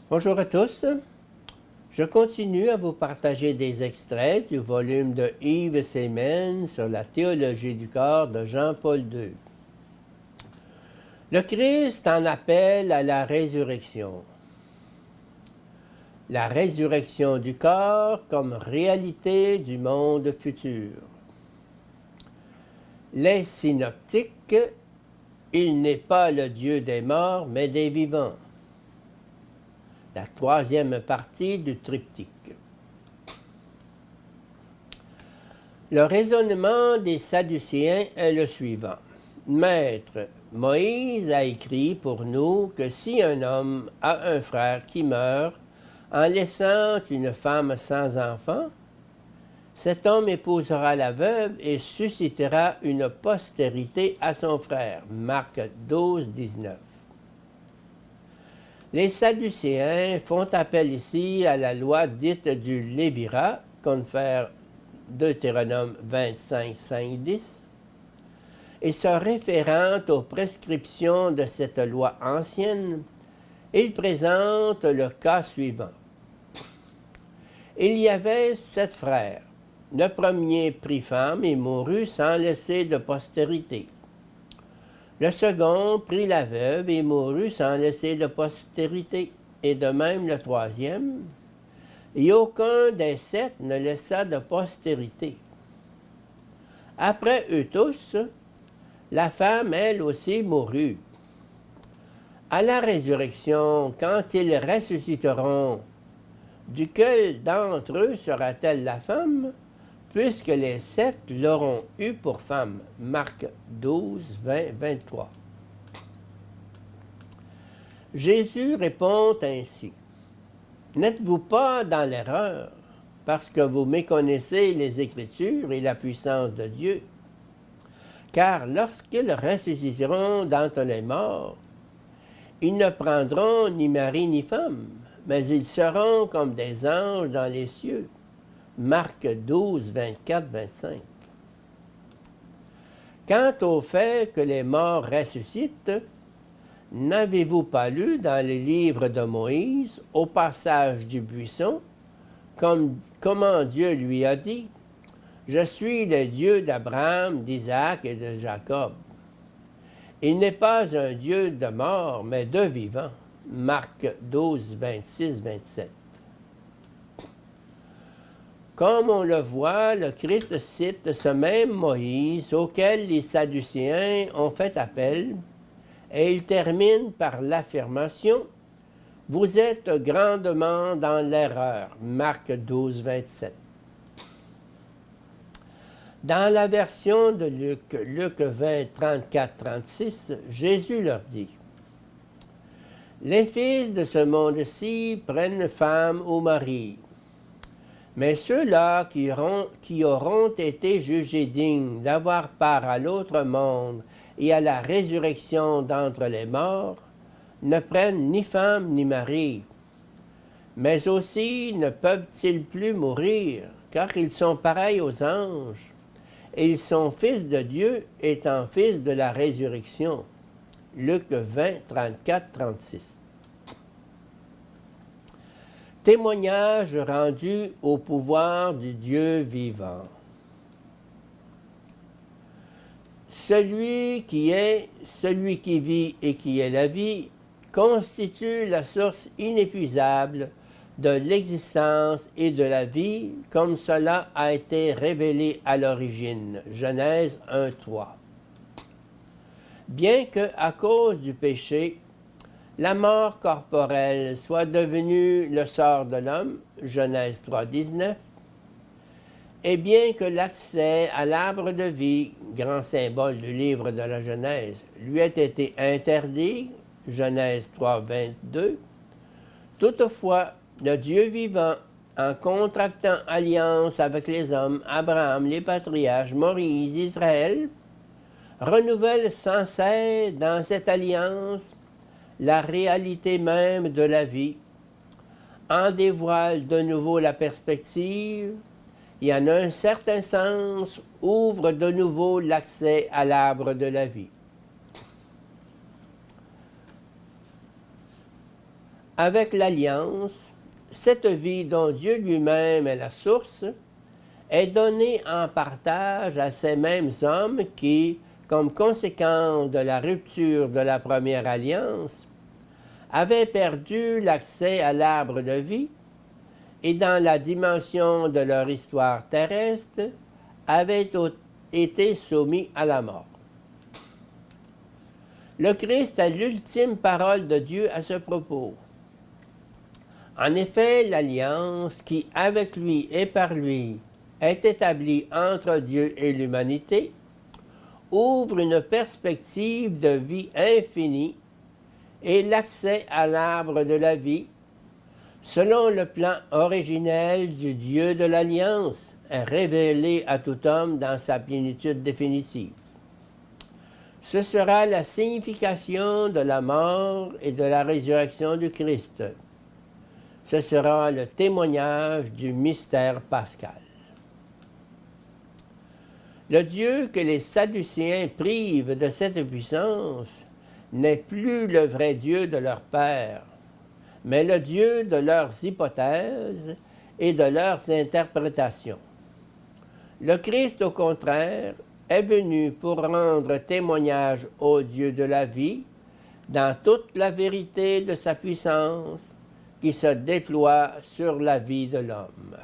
Bonjour à tous. Je continue à vous partager des extraits du volume de Yves Semen sur la théologie du corps de Jean-Paul II. Le Christ en appelle à la résurrection. La résurrection du corps comme réalité du monde futur. Les synoptiques, il n'est pas le Dieu des morts, mais des vivants. La troisième partie du triptyque. Le raisonnement des Sadducéens est le suivant. Maître, Moïse a écrit pour nous que si un homme a un frère qui meurt en laissant une femme sans enfant, cet homme épousera la veuve et suscitera une postérité à son frère. Marc 12, 19. Les Sadducéens font appel ici à la loi dite du Lévirat, confère Deutéronome 25, 5, 10, et se référant aux prescriptions de cette loi ancienne, il présente le cas suivant. Il y avait 7 frères. Le premier prit femme et mourut sans laisser de postérité. Le second prit la veuve et mourut sans laisser de postérité, et de même le troisième, et aucun des 7 ne laissa de postérité. Après eux tous, la femme, elle aussi, mourut. À la résurrection, quand ils ressusciteront, duquel d'entre eux sera-t-elle la femme, puisque les 7 l'auront eue pour femme. Marc 12, 20, 23. Jésus répond ainsi. N'êtes-vous pas dans l'erreur, parce que vous méconnaissez les Écritures et la puissance de Dieu? Car lorsqu'ils ressusciteront d'entre les morts, ils ne prendront ni mari ni femme, mais ils seront comme des anges dans les cieux. Marc 12, 24, 25. Quant au fait que les morts ressuscitent, n'avez-vous pas lu dans les livres de Moïse, au passage du buisson, comment Dieu lui a dit « Je suis le Dieu d'Abraham, d'Isaac et de Jacob ». Il n'est pas un Dieu de mort, mais de vivants. Marc 12, 26, 27. Comme on le voit, le Christ cite ce même Moïse auquel les Sadducéens ont fait appel, et il termine par l'affirmation « Vous êtes grandement dans l'erreur » Marc 12, 27. Dans la version de Luc 20, 34, 36, Jésus leur dit « Les fils de ce monde-ci prennent femme ou mari, mais ceux-là qui auront été jugés dignes d'avoir part à l'autre monde et à la résurrection d'entre les morts, ne prennent ni femme ni mari. Mais aussi ne peuvent-ils plus mourir, car ils sont pareils aux anges, et ils sont fils de Dieu, étant fils de la résurrection. » Luc 20, 34, 36. Témoignage rendu au pouvoir du Dieu vivant. Celui qui est, celui qui vit et qui est la vie, constitue la source inépuisable de l'existence et de la vie, comme cela a été révélé à l'origine. Genèse 1, 3. Bien que, à cause du péché, la mort corporelle soit devenue le sort de l'homme, Genèse 3, 19, et bien que l'accès à l'arbre de vie, grand symbole du livre de la Genèse, lui ait été interdit, Genèse 3, 22, toutefois, le Dieu vivant, en contractant alliance avec les hommes, Abraham, les patriarches, Moïse, Israël, renouvelle sans cesse dans cette alliance la réalité même de la vie, en dévoile de nouveau la perspective et en un certain sens ouvre de nouveau l'accès à l'arbre de la vie. avec l'Alliance, cette vie dont Dieu lui-même est la source est donnée en partage à ces mêmes hommes qui, comme conséquence de la rupture de la première alliance, avaient perdu l'accès à l'arbre de vie et dans la dimension de leur histoire terrestre, avaient été soumis à la mort. Le Christ a l'ultime parole de Dieu à ce propos. En effet, l'alliance qui, avec lui et par lui, est établie entre Dieu et l'humanité, ouvre une perspective de vie infinie et l'accès à l'arbre de la vie, selon le plan originel du Dieu de l'Alliance, est révélé à tout homme dans sa plénitude définitive. Ce sera la signification de la mort et de la résurrection du Christ. Ce sera le témoignage du mystère pascal. Le Dieu que les Sadducéens privent de cette puissance n'est plus le vrai Dieu de leur Père, mais le Dieu de leurs hypothèses et de leurs interprétations. Le Christ, au contraire, est venu pour rendre témoignage au Dieu de la vie dans toute la vérité de sa puissance qui se déploie sur la vie de l'homme.